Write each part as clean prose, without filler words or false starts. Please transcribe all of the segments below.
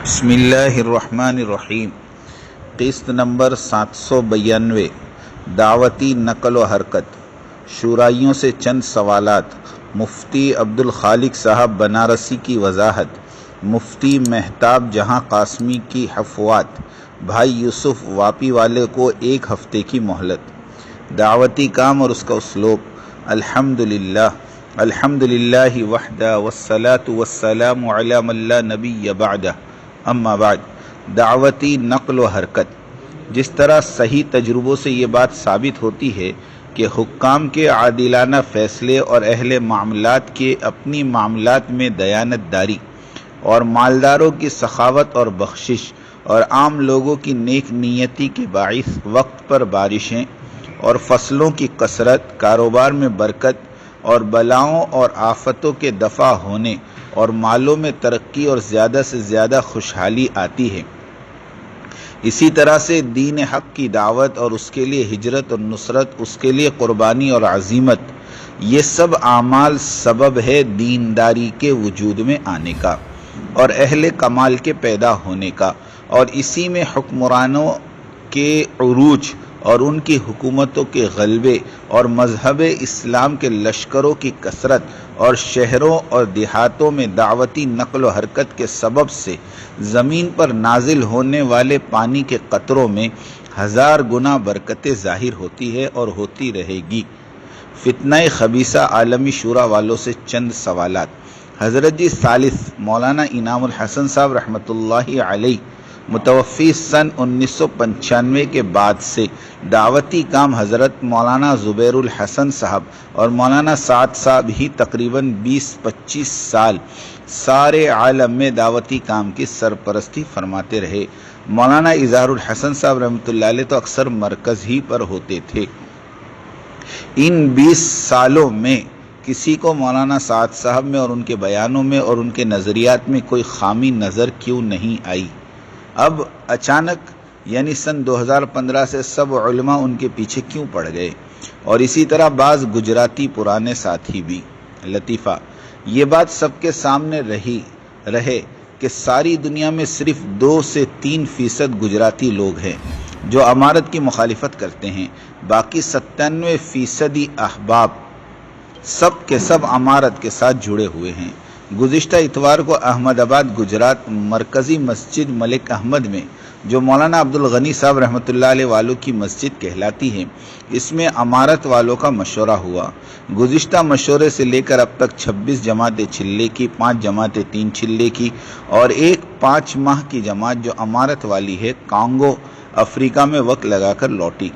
بسم اللہ الرحمن الرحیم۔ قسط نمبر 792، دعوتی نقل و حرکت، شورائیوں سے چند سوالات، مفتی عبدالخالق صاحب بنارسی کی وضاحت، مفتی مہتاب جہاں قاسمی کی حفوات، بھائی یوسف واپی والے کو 1 ہفتے کی مہلت۔ دعوتی کام اور اس کا اسلوب۔ الحمدللہ وحدہ والصلاة والسلام علی من لا نبی بعدہ، اما بعد۔ دعوتی نقل و حرکت۔ جس طرح صحیح تجربوں سے یہ بات ثابت ہوتی ہے کہ حکام کے عادلانہ فیصلے اور اہل معاملات کے اپنی معاملات میں دیانت داری اور مالداروں کی سخاوت اور بخشش اور عام لوگوں کی نیک نیتی کے باعث وقت پر بارشیں اور فصلوں کی کثرت، کاروبار میں برکت اور بلاؤں اور آفتوں کے دفع ہونے اور مالوں میں ترقی اور زیادہ سے زیادہ خوشحالی آتی ہے، اسی طرح سے دین حق کی دعوت اور اس کے لیے ہجرت اور نصرت، اس کے لیے قربانی اور عزیمت، یہ سب اعمال سبب ہے دینداری کے وجود میں آنے کا اور اہل کمال کے پیدا ہونے کا، اور اسی میں حکمرانوں کے عروج اور ان کی حکومتوں کے غلبے اور مذہب اسلام کے لشکروں کی کثرت اور شہروں اور دیہاتوں میں دعوتی نقل و حرکت کے سبب سے زمین پر نازل ہونے والے پانی کے قطروں میں 1000 گنا برکتیں ظاہر ہوتی ہے اور ہوتی رہے گی۔ فتنہ خبیثہ عالمی شورا والوں سے چند سوالات۔ حضرت جی ثالث مولانا انعام الحسن صاحب رحمۃ اللہ علیہ متوفی سن 1995 کے بعد سے دعوتی کام حضرت مولانا زبیر الحسن صاحب اور مولانا سعد صاحب ہی تقریباً 20-25 سال سارے عالم میں دعوتی کام کی سرپرستی فرماتے رہے۔ مولانا اظہار الحسن صاحب رحمۃ اللہ علیہ تو اکثر مرکز ہی پر ہوتے تھے۔ ان 20 سالوں میں کسی کو مولانا سعد صاحب میں اور ان کے بیانوں میں اور ان کے نظریات میں کوئی خامی نظر کیوں نہیں آئی؟ اب اچانک یعنی سن 2015 سے سب علماء ان کے پیچھے کیوں پڑ گئے؟ اور اسی طرح بعض گجراتی پرانے ساتھی بھی۔ لطیفہ، یہ بات سب کے سامنے رہے کہ ساری دنیا میں صرف 2 سے 3% گجراتی لوگ ہیں جو امارت کی مخالفت کرتے ہیں، باقی 97% احباب سب کے سب امارت کے ساتھ جڑے ہوئے ہیں۔ گزشتہ اتوار کو احمد آباد گجرات مرکزی مسجد ملک احمد میں جو مولانا عبدال صاحب رحمۃ اللہ علیہ والوں کی مسجد کہلاتی ہے، اس میں امارت والوں کا مشورہ ہوا۔ گزشتہ مشورے سے لے کر اب تک 26 جماعتیں چلے کی، 5 جماعتیں 3 چلے کی اور ایک 5 ماہ کی جماعت جو امارت والی ہے کانگو افریقہ میں وقت لگا کر لوٹی۔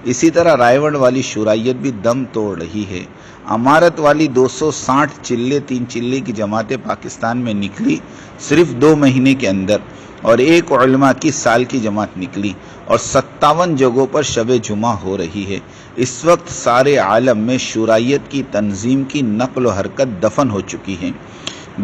اسی طرح رائے گڑھ والی شورائیت بھی دم توڑ رہی ہے۔ امارت والی 260 چلے 3 چلے کی جماعتیں پاکستان میں نکلی صرف 2 مہینے کے اندر، اور ایک علماء کی سال کی جماعت نکلی، اور 57 جگہوں پر شب جمعہ ہو رہی ہے۔ اس وقت سارے عالم میں شورائیت کی تنظیم کی نقل و حرکت دفن ہو چکی ہے۔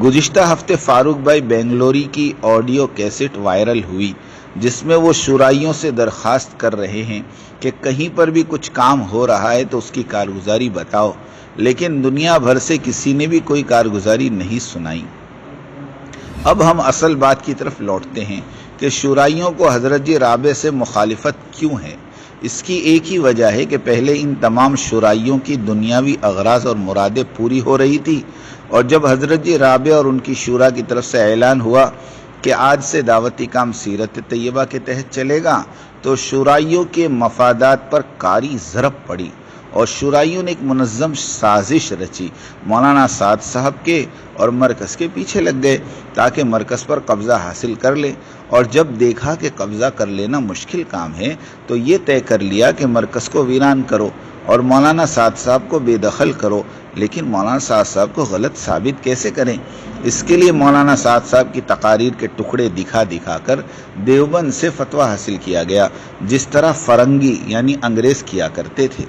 گزشتہ ہفتے فاروق بھائی بنگلوری کی آڈیو کیسٹ وائرل ہوئی جس میں وہ شورائیوں سے درخواست کر رہے ہیں کہ کہیں پر بھی کچھ کام ہو رہا ہے تو اس کی کارگزاری بتاؤ، لیکن دنیا بھر سے کسی نے بھی کوئی کارگزاری نہیں سنائی۔ اب ہم اصل بات کی طرف لوٹتے ہیں کہ شورائیوں کو حضرت جی رابع سے مخالفت کیوں ہے؟ اس کی ایک ہی وجہ ہے کہ پہلے ان تمام شورائیوں کی دنیاوی اغراض اور مرادیں پوری ہو رہی تھی، اور جب حضرت جی رابع اور ان کی شورا کی طرف سے اعلان ہوا کہ آج سے دعوتی کام سیرت طیبہ کے تحت چلے گا، تو شورائیوں کے مفادات پر کاری ضرب پڑی اور شورائیوں نے ایک منظم سازش رچی، مولانا سعد صاحب کے اور مرکز کے پیچھے لگ گئے تاکہ مرکز پر قبضہ حاصل کر لے، اور جب دیکھا کہ قبضہ کر لینا مشکل کام ہے تو یہ طے کر لیا کہ مرکز کو ویران کرو اور مولانا سعد صاحب کو بے دخل کرو۔ لیکن مولانا سعد صاحب کو غلط ثابت کیسے کریں؟ اس کے لیے مولانا سعد صاحب کی تقاریر کے ٹکڑے دکھا کر دیوبند سے فتویٰ حاصل کیا گیا، جس طرح فرنگی یعنی انگریز کیا کرتے تھے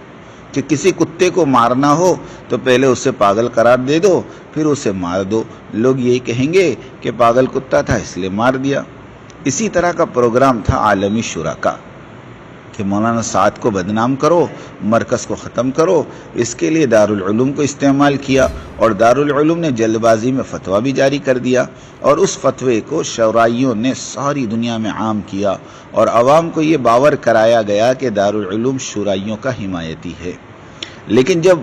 کہ کسی کتے کو مارنا ہو تو پہلے اسے پاگل قرار دے دو، پھر اسے مار دو، لوگ یہی کہیں گے کہ پاگل کتا تھا اس لیے مار دیا۔ اسی طرح کا پروگرام تھا عالمی شورا کا۔ کہ مولانا سعد کو بدنام کرو، مرکز کو ختم کرو، اس کے لیے دارالعلوم کو استعمال کیا، اور دارالعلوم نے جلد بازی میں فتویٰ بھی جاری کر دیا، اور اس فتوے کو شورائیوں نے ساری دنیا میں عام کیا، اور عوام کو یہ باور کرایا گیا کہ دارالعلوم شورائیوں کا حمایتی ہے۔ لیکن جب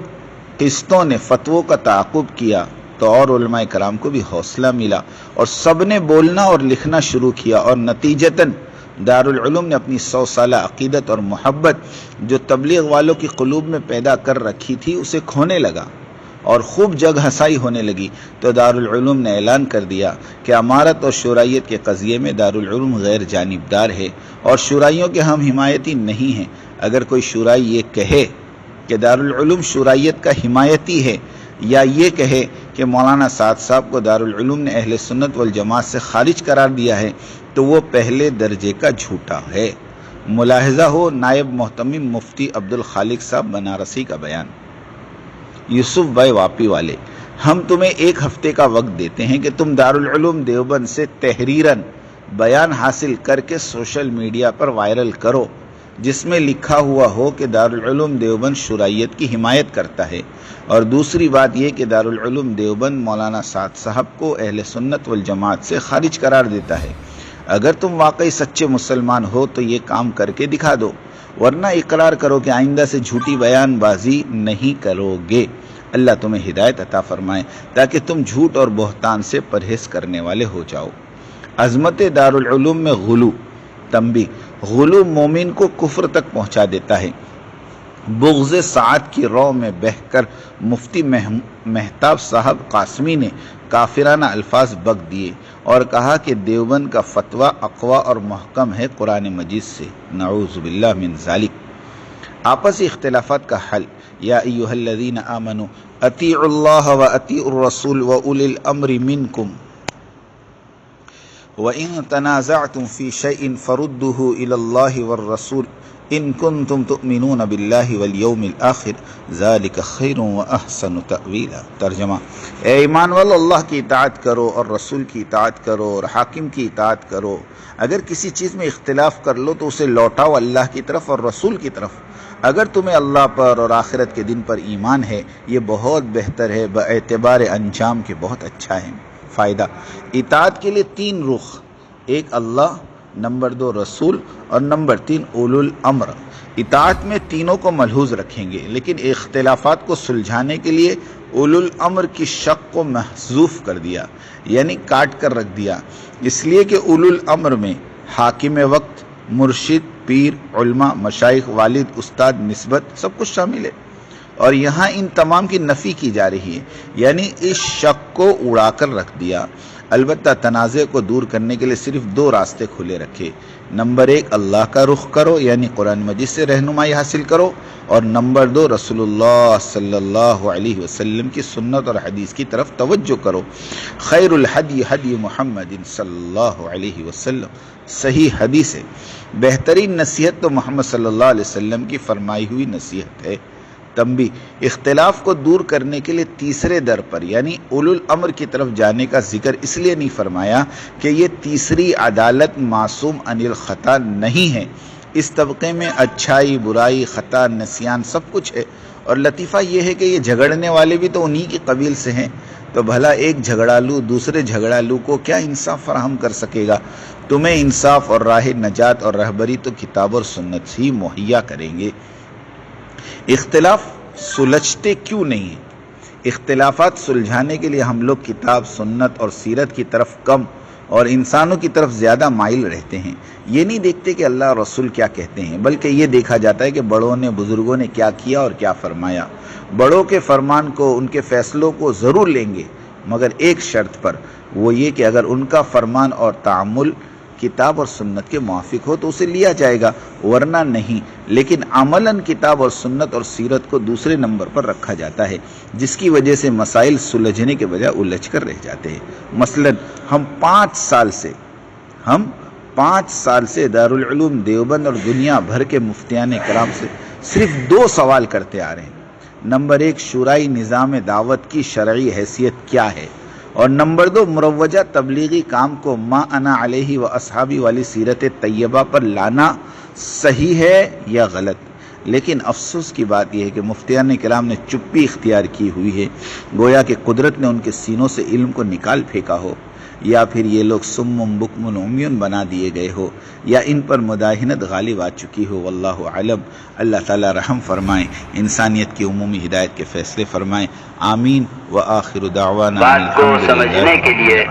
قسطوں نے فتووں کا تعاقب کیا تو اور علماء کرام کو بھی حوصلہ ملا، اور سب نے بولنا اور لکھنا شروع کیا، اور نتیجتاً دارالعلوم نے اپنی 100 سالہ عقیدت اور محبت جو تبلیغ والوں کی قلوب میں پیدا کر رکھی تھی اسے کھونے لگا، اور خوب جگ ہنسائی ہونے لگی۔ تو دارالعلوم نے اعلان کر دیا کہ امارت اور شورائیت کے قضیے میں دارالعلوم غیر جانبدار ہے اور شورائیوں کے ہم حمایتی نہیں ہیں۔ اگر کوئی شورائی یہ کہے کہ دارالعلوم شورائیت کا حمایتی ہے، یا یہ کہے کہ مولانا سعد صاحب کو دارالعلوم نے اہل سنت والجماعت سے خارج قرار دیا ہے، تو وہ پہلے درجے کا جھوٹا ہے۔ ملاحظہ ہو نائب محتمم مفتی عبدالخالق صاحب بنارسی کا بیان۔ یوسف بھائی واپی والے، ہم تمہیں 1 ہفتے کا وقت دیتے ہیں کہ تم دارالعلوم دیوبند سے تحریراً بیان حاصل کر کے سوشل میڈیا پر وائرل کرو، جس میں لکھا ہوا ہو کہ دارالعلوم دیوبند شورائیت کی حمایت کرتا ہے، اور دوسری بات یہ کہ دارالعلوم دیوبند مولانا سعد صاحب کو اہل سنت والجماعت سے خارج قرار دیتا ہے۔ اگر تم واقعی سچے مسلمان ہو تو یہ کام کر کے دکھا دو، ورنہ اقرار کرو کہ آئندہ سے جھوٹی بیان بازی نہیں کرو گے۔ اللہ تمہیں ہدایت عطا فرمائے تاکہ تم جھوٹ اور بہتان سے پرہیز کرنے والے ہو جاؤ۔ عظمت دارالعلوم میں غلو۔ تنبیہ: غلو مومن کو کفر تک پہنچا دیتا ہے۔ بغض سعد کی رو میں بہہ کر مفتی مہتاب صاحب قاسمی نے کافرانہ الفاظ بک دیے اور کہا کہ دیوبند کا فتویٰ اقوی اور محکم ہے قرآن مجید سے۔ نعوذ باللہ من ذالک۔ آپسی اختلافات کا حل۔ یا ایھا الذین آمنوا اطیعوا اللہ واطیعوا الرسول واولی الامر منکم وَإِن تَنَازَعْتُمْ فِي شَيْءٍ فَرُدُّوهُ إِلَى اللَّهِ وَالرَّسُولِ إِن كُنتُمْ تُؤْمِنُونَ بِاللَّهِ وَالْيَوْمِ الْآخِرِ ذَلِكَ خَيْرٌ وَأَحْسَنُ تَأْوِيلًا۔ ترجمہ: اے ایمان والو، اللہ کی اطاعت کرو اور رسول کی اطاعت کرو اور حاکم کی اطاعت کرو۔ اگر کسی چیز میں اختلاف کر لو تو اسے لوٹاؤ اللہ کی طرف اور رسول کی طرف۔ اگر تمہیں اللہ پر اور آخرت کے دن پر ایمان ہے، یہ بہت بہتر ہے، باعتبار انجام کے بہت اچھا ہے۔ فائدہ: اطاعت کے لیے 3 رخ: 1 اللہ، نمبر 2 رسول، اور نمبر 3 اولو الامر۔ اطاعت میں تینوں کو ملحوظ رکھیں گے، لیکن اختلافات کو سلجھانے کے لیے اولو الامر کی شق کو محذوف کر دیا، یعنی کاٹ کر رکھ دیا، اس لیے کہ اولو الامر میں حاکم وقت، مرشد، پیر، علماء، مشائخ، والد، استاد، نسبت سب کچھ شامل ہے، اور یہاں ان تمام کی نفی کی جا رہی ہے، یعنی اس شک کو اڑا کر رکھ دیا۔ البتہ تنازع کو دور کرنے کے لیے صرف 2 راستے کھلے رکھے: نمبر 1 اللہ کا رخ کرو، یعنی قرآن مجید سے رہنمائی حاصل کرو، اور نمبر 2 رسول اللہ صلی اللہ علیہ وسلم کی سنت اور حدیث کی طرف توجہ کرو۔ خیر الحدی حدی محمد صلی اللہ علیہ وسلم، صحیح حدیث ہے۔ بہترین نصیحت تو محمد صلی اللہ علیہ وسلم کی فرمائی ہوئی نصیحت ہے۔ تنبیہ: اختلاف کو دور کرنے کے لیے تیسرے در پر یعنی اولو الامر کی طرف جانے کا ذکر اس لیے نہیں فرمایا کہ یہ تیسری عدالت معصوم عن الخطا نہیں ہے۔ اس طبقے میں اچھائی، برائی، خطا، نسیان سب کچھ ہے، اور لطیفہ یہ ہے کہ یہ جھگڑنے والے بھی تو انہی کی قبیل سے ہیں، تو بھلا ایک جھگڑالو دوسرے جھگڑالو کو کیا انصاف فراہم کر سکے گا؟ تمہیں انصاف اور راہ نجات اور رہبری تو کتاب اور سنت ہی مہیا کریں گے۔ اختلاف سلجھتے کیوں نہیں ہیں؟ اختلافات سلجھانے کے لیے ہم لوگ کتاب، سنت اور سیرت کی طرف کم اور انسانوں کی طرف زیادہ مائل رہتے ہیں۔ یہ نہیں دیکھتے کہ اللہ اور رسول کیا کہتے ہیں، بلکہ یہ دیکھا جاتا ہے کہ بڑوں نے، بزرگوں نے کیا کیا اور کیا فرمایا۔ بڑوں کے فرمان کو، ان کے فیصلوں کو ضرور لیں گے، مگر ایک شرط پر، وہ یہ کہ اگر ان کا فرمان اور تعامل کتاب اور سنت کے موافق ہو تو اسے لیا جائے گا، ورنہ نہیں۔ لیکن عملاً کتاب اور سنت اور سیرت کو دوسرے نمبر پر رکھا جاتا ہے، جس کی وجہ سے مسائل سلجھنے کے بجائے الجھ کر رہ جاتے ہیں۔ مثلاً ہم 5 سال سے دارالعلوم دیوبند اور دنیا بھر کے مفتیان کرام سے صرف 2 سوال کرتے آ رہے ہیں۔ نمبر 1 شورائیہ نظام دعوت کی شرعی حیثیت کیا ہے، اور نمبر 2 مروجہ تبلیغی کام کو ما انا علیہ و اصحابی والی سیرت طیبہ پر لانا صحیح ہے یا غلط. لیکن افسوس کی بات یہ ہے کہ مفتیان کرام نے چپی اختیار کی ہوئی ہے، گویا کہ قدرت نے ان کے سینوں سے علم کو نکال پھینکا ہو، یا پھر یہ لوگ سم بکم عمیٌ بنا دیے گئے ہو، یا ان پر مداہنت غالب آ چکی ہو. واللہ اعلم. اللہ تعالی رحم فرمائیں، انسانیت کی عمومی ہدایت کے فیصلے فرمائیں. آمین. وآخر دعوانا بات کو سمجھنے کے لیے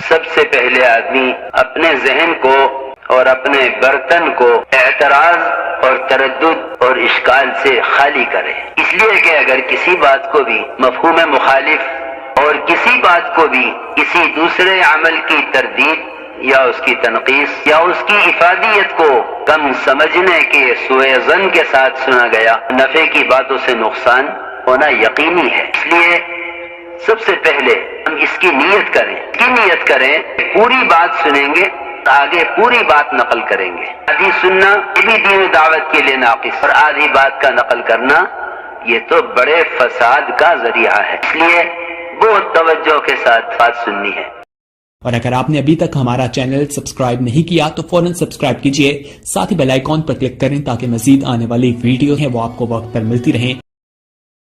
سب سے پہلے آدمی اپنے ذہن کو اور اپنے برتن کو اعتراض اور تردد اور اشکال سے خالی کرے. اس لیے کہ اگر کسی بات کو بھی مفہوم مخالف اور کسی بات کو بھی کسی دوسرے عمل کی تردید یا اس کی تنقیص یا اس کی افادیت کو کم سمجھنے کے سوء ظن کے ساتھ سنا گیا، نفع کی باتوں سے نقصان ہونا یقینی ہے. اس لیے سب سے پہلے ہم اس کی نیت کریں، پوری بات سنیں گے، آگے پوری بات نقل کریں گے. آدھی سننا یہ بھی دین دعوت کے لیے ناقص، اور آدھی بات کا نقل کرنا یہ تو بڑے فساد کا ذریعہ ہے. اس لیے بہت توجہ کے ساتھ بات سننی ہے. اور اگر آپ نے ابھی تک ہمارا چینل سبسکرائب نہیں کیا تو فوراً سبسکرائب کیجئے، ساتھ ہی بیل آئیکن پر کلک کریں تاکہ مزید آنے والی ویڈیو ہیں وہ آپ کو وقت پر ملتی رہیں.